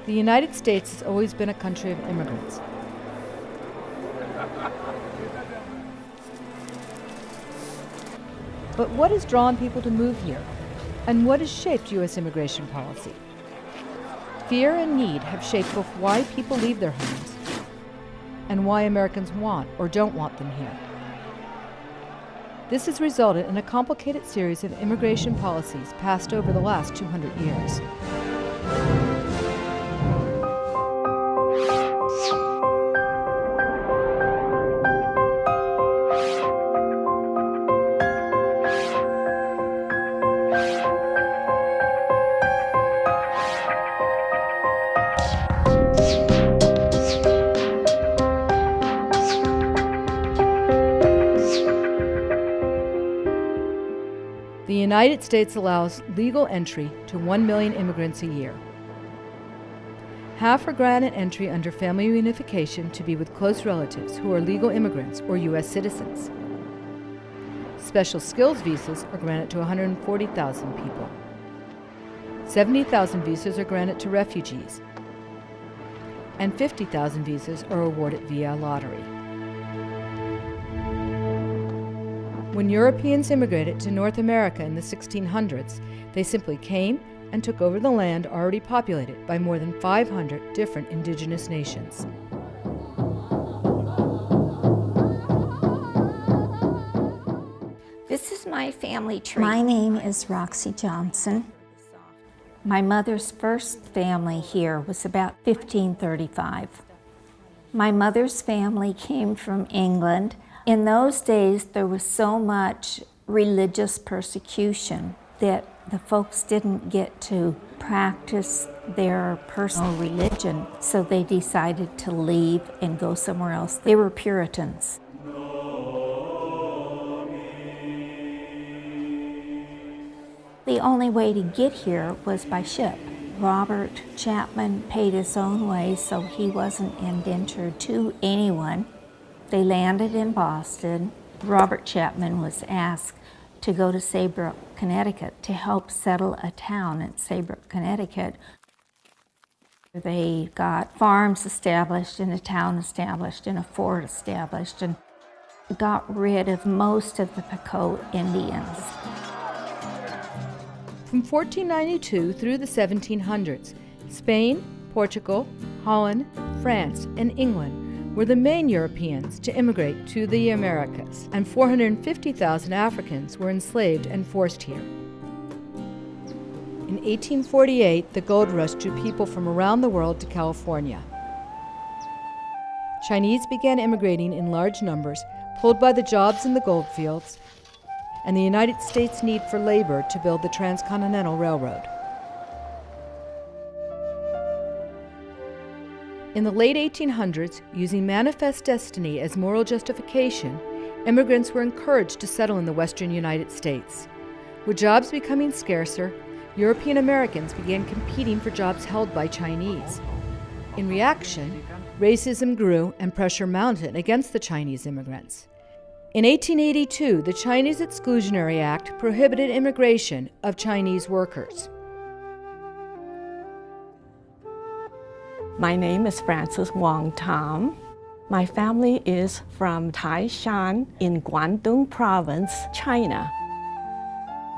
The United States has always been a country of immigrants. But what has drawn people to move here? And what has shaped U.S. immigration policy? Fear and need have shaped both why people leave their homes and why Americans want or don't want them here. This has resulted in a complicated series of immigration policies passed over the last 200 years. The United States allows legal entry to 1 million immigrants a year. Half are granted entry under family reunification to be with close relatives who are legal immigrants or U.S. citizens. Special skills visas are granted to 140,000 people. 70,000 visas are granted to refugees, and 50,000 visas are awarded via lottery. When Europeans immigrated to North America in the 1600s, they simply came and took over the land already populated by more than 500 different indigenous nations. This is my family tree. My name is Roxy Johnson. My mother's first family here was about 1535. My mother's family came from England. In those days, there was so much religious persecution that the folks didn't get to practice their personal religion, so they decided to leave and go somewhere else. They were Puritans. The only way to get here was by ship. Robert Chapman paid his own way, so he wasn't indentured to anyone. They landed in Boston. Robert Chapman was asked to go to Saybrook, Connecticut, to help settle a town in Saybrook, Connecticut. They got farms established and a town established and a fort established and got rid of most of the Pequot Indians. From 1492 through the 1700s, Spain, Portugal, Holland, France, and England were the main Europeans to immigrate to the Americas, and 450,000 Africans were enslaved and forced here. In 1848, the gold rush drew people from around the world to California. Chinese began immigrating in large numbers, pulled by the jobs in the gold fields and the United States' need for labor to build the Transcontinental Railroad. In the late 1800s, using manifest destiny as moral justification, immigrants were encouraged to settle in the western United States. With jobs becoming scarcer, European Americans began competing for jobs held by Chinese. In reaction, racism grew and pressure mounted against the Chinese immigrants. In 1882, the Chinese Exclusionary Act prohibited immigration of Chinese workers. My name is Frances Wong Tam. My family is from Taishan in Guangdong Province, China.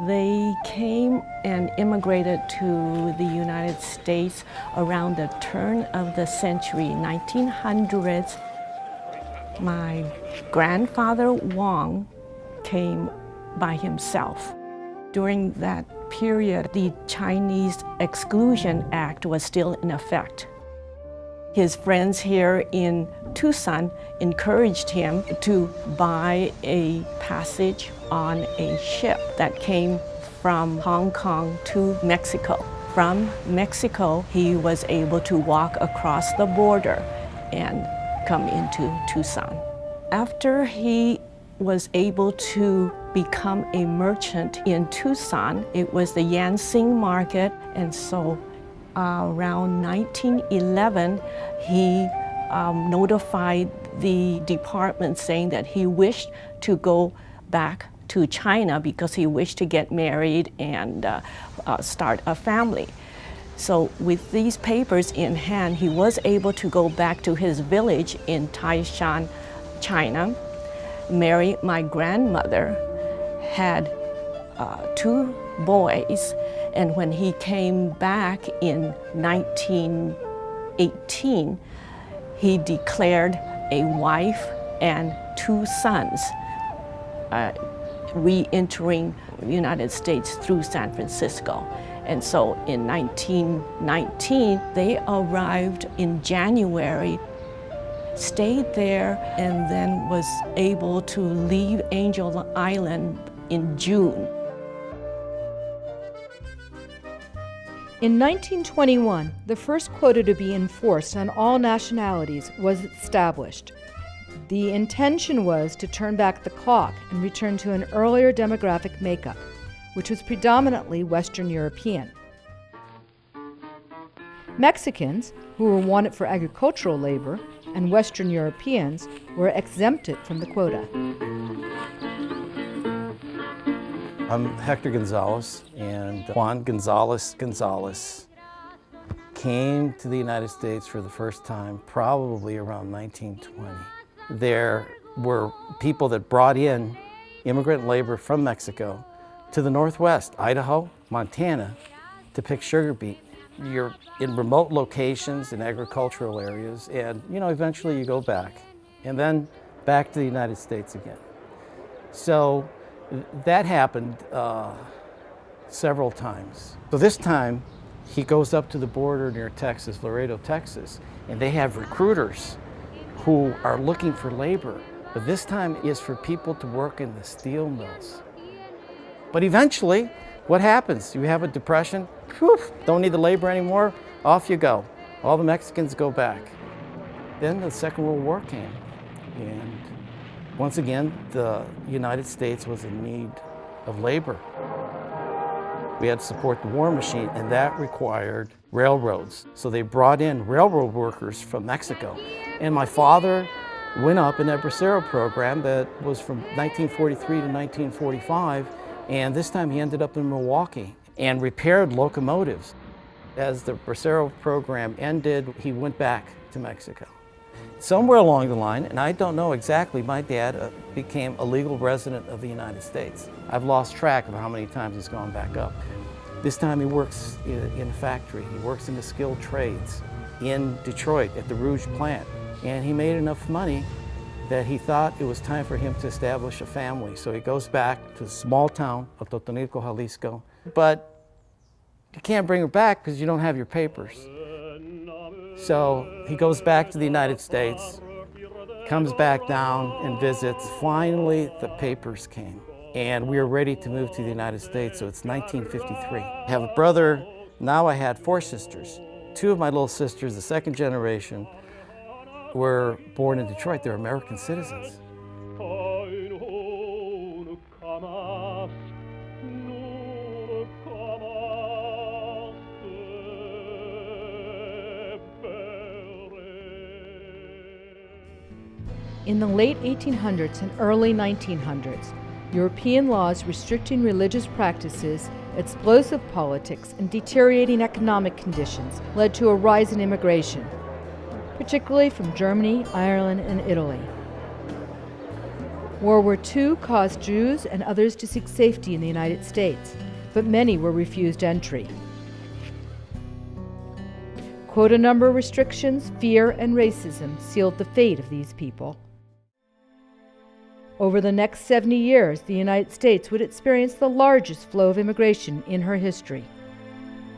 They came and immigrated to the United States around the turn of the century, 1900s. My grandfather Wong came by himself. During that period, the Chinese Exclusion Act was still in effect. His friends here in Tucson encouraged him to buy a passage on a ship that came from Hong Kong to Mexico. From Mexico, he was able to walk across the border and come into Tucson. After he was able to become a merchant in Tucson, it was the Yansing market, and so around 1911, he notified the department saying that he wished to go back to China because he wished to get married and start a family. So with these papers in hand, he was able to go back to his village in Taishan, China, marry my grandmother, had 2 boys, and when he came back in 1918, he declared a wife and 2 sons, re-entering the United States through San Francisco. And so in 1919, they arrived in January, stayed there, and then was able to leave Angel Island in June. In 1921, the first quota to be enforced on all nationalities was established. The intention was to turn back the clock and return to an earlier demographic makeup, which was predominantly Western European. Mexicans, who were wanted for agricultural labor, and Western Europeans were exempted from the quota. I'm Hector Gonzalez, and Juan Gonzalez came to the United States for the first time probably around 1920. There were people that brought in immigrant labor from Mexico to the Northwest, Idaho, Montana, to pick sugar beet. You're in remote locations in agricultural areas, and eventually you go back, and then back to the United States again. So that happened several times. So this time, he goes up to the border near Texas, Laredo, Texas, and they have recruiters who are looking for labor, but this time is for people to work in the steel mills. But eventually, what happens? You have a depression, whew, don't need the labor anymore, off you go. All the Mexicans go back. Then the Second World War came, and once again, the United States was in need of labor. We had to support the war machine, and that required railroads. So they brought in railroad workers from Mexico. And my father went up in that Bracero program that was from 1943 to 1945, and this time he ended up in Milwaukee and repaired locomotives. As the Bracero program ended, he went back to Mexico. Somewhere along the line, and I don't know exactly, my dad became a legal resident of the United States. I've lost track of how many times he's gone back up. This time he works in a factory. He works in the skilled trades in Detroit at the Rouge plant. And he made enough money that he thought it was time for him to establish a family. So he goes back to the small town of Totonilco, Jalisco. But you can't bring her back because you don't have your papers. So he goes back to the United States, comes back down and visits. Finally, the papers came, and we were ready to move to the United States, so it's 1953. I have a brother. Now I had 4 sisters. 2 of my little sisters, the second generation, were born in Detroit. They're American citizens. In the late 1800s and early 1900s, European laws restricting religious practices, explosive politics, and deteriorating economic conditions led to a rise in immigration, particularly from Germany, Ireland, and Italy. World War II caused Jews and others to seek safety in the United States, but many were refused entry. Quota number restrictions, fear, and racism sealed the fate of these people. Over the next 70 years, the United States would experience the largest flow of immigration in her history.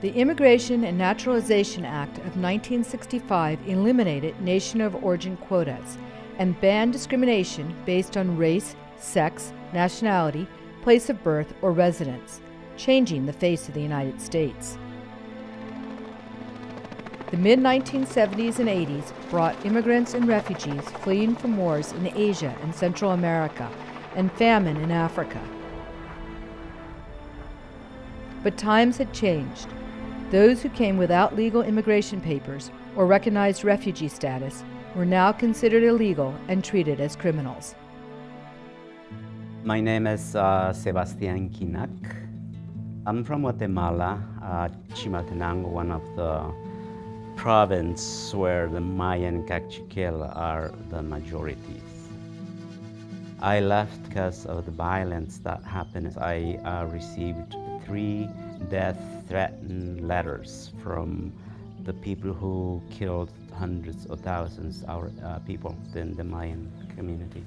The Immigration and Naturalization Act of 1965 eliminated nation of origin quotas and banned discrimination based on race, sex, nationality, place of birth, or residence, changing the face of the United States. The mid-1970s and 80s brought immigrants and refugees fleeing from wars in Asia and Central America and famine in Africa. But times had changed. Those who came without legal immigration papers or recognized refugee status were now considered illegal and treated as criminals. My name is Sebastian Kinak. I'm from Guatemala, Chimaltenango, one of the province where the Mayan Cachiquel are the majorities. I left because of the violence that happened. I received 3 death-threatened letters from the people who killed hundreds of thousands of people in the Mayan community.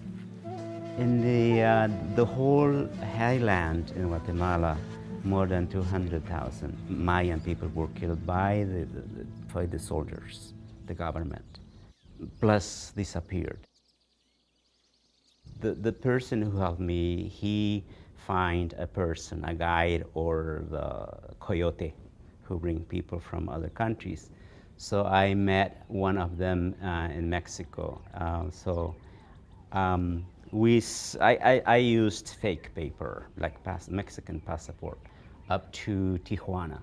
In the whole highland in Guatemala, more than 200,000 Mayan people were killed by the soldiers, the government, plus disappeared. The person who helped me, he find a person, a guide or the coyote who bring people from other countries. So I met one of them in Mexico. I used fake paper, like Mexican passport, up to Tijuana.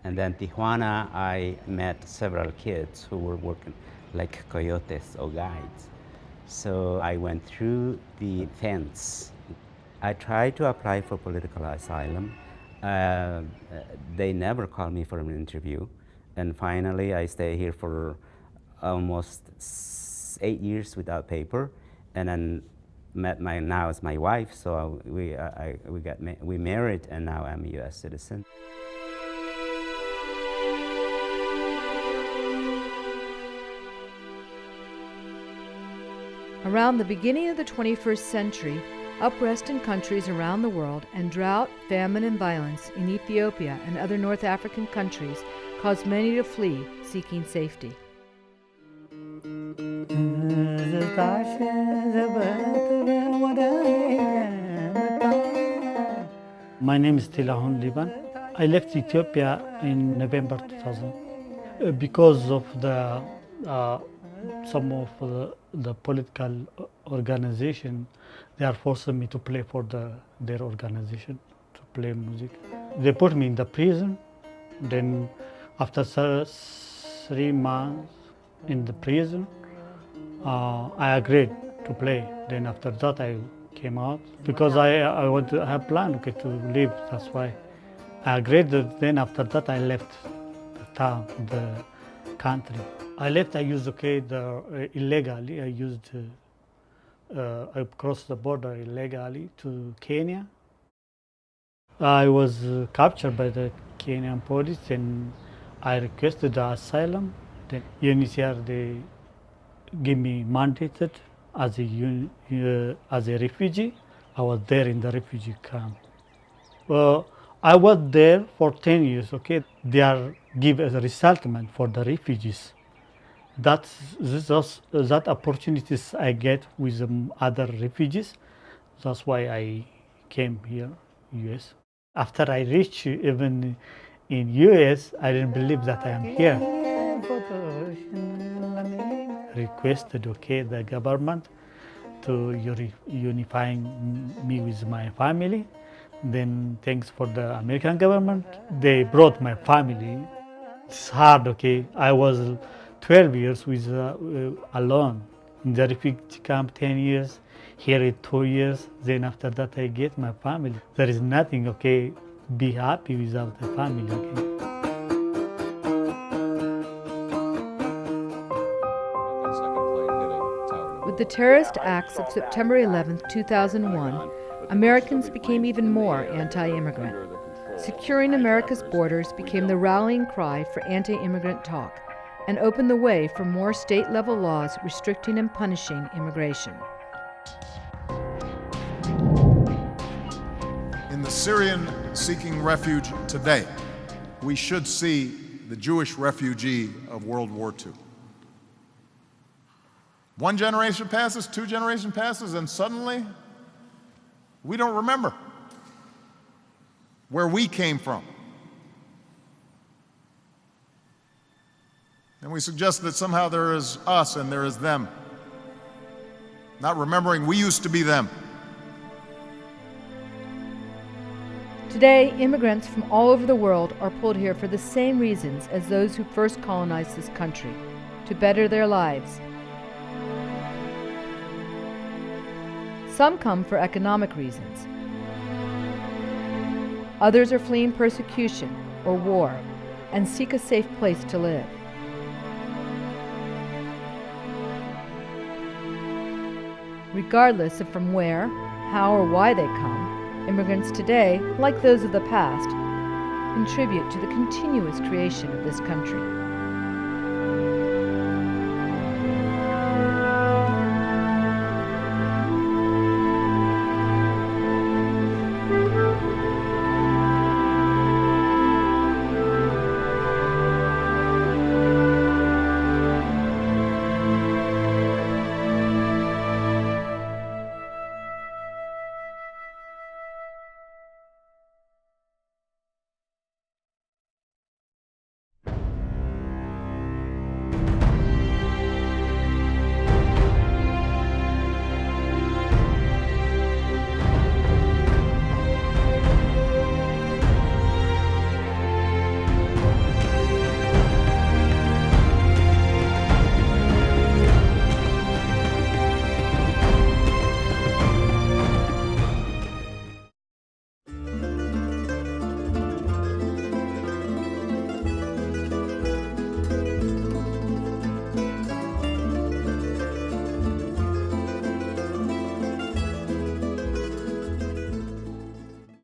And then Tijuana, I met several kids who were working like coyotes or guides. So I went through the fence. I tried to apply for political asylum. They never called me for an interview. And finally, I stayed here for almost 8 years without paper, and then met now as my wife. So we married, and now I'm a U.S. citizen. Around the beginning of the 21st century, unrest in countries around the world and drought, famine, and violence in Ethiopia and other North African countries caused many to flee, seeking safety. My name is Tilahun Liban. I left Ethiopia in November 2000 because of some of the political organization. They are forcing me to play for their organization, to play music. They put me in the prison. Then after 3 months in the prison, I agreed to play. Then after that I came out because I want to have plan to leave. That's why I agreed. Then after that I left the town, the country. I left. I used illegally. I crossed the border illegally to Kenya. I was captured by the Kenyan police and I requested the asylum. Then UNHCR, they gave me mandated as a refugee. I was there in the refugee camp. Well, I was there for 10 years. Okay, they are give as a resettlement for the refugees. That opportunities I get with other refugees. That's why I came here, US. After I reached even in US, I didn't believe that I am here. Requested, the government to unifying me with my family. Then thanks for the American government, they brought my family. It's hard, I was 12 years alone. In the refugee camp 10 years, here 2 years, then after that I get my family. There is nothing, be happy without the family, With the terrorist acts of September 11, 2001, Americans became even more anti-immigrant. Securing America's borders became the rallying cry for anti-immigrant talk and opened the way for more state-level laws restricting and punishing immigration. In the Syrian seeking refuge today, we should see the Jewish refugee of World War II. 1 generation passes, 2 generations passes, and suddenly we don't remember where we came from. And we suggest that somehow there is us and there is them, not remembering we used to be them. Today, immigrants from all over the world are pulled here for the same reasons as those who first colonized this country, to better their lives. Some come for economic reasons. Others are fleeing persecution or war and seek a safe place to live. Regardless of from where, how, or why they come, immigrants today, like those of the past, contribute to the continuous creation of this country.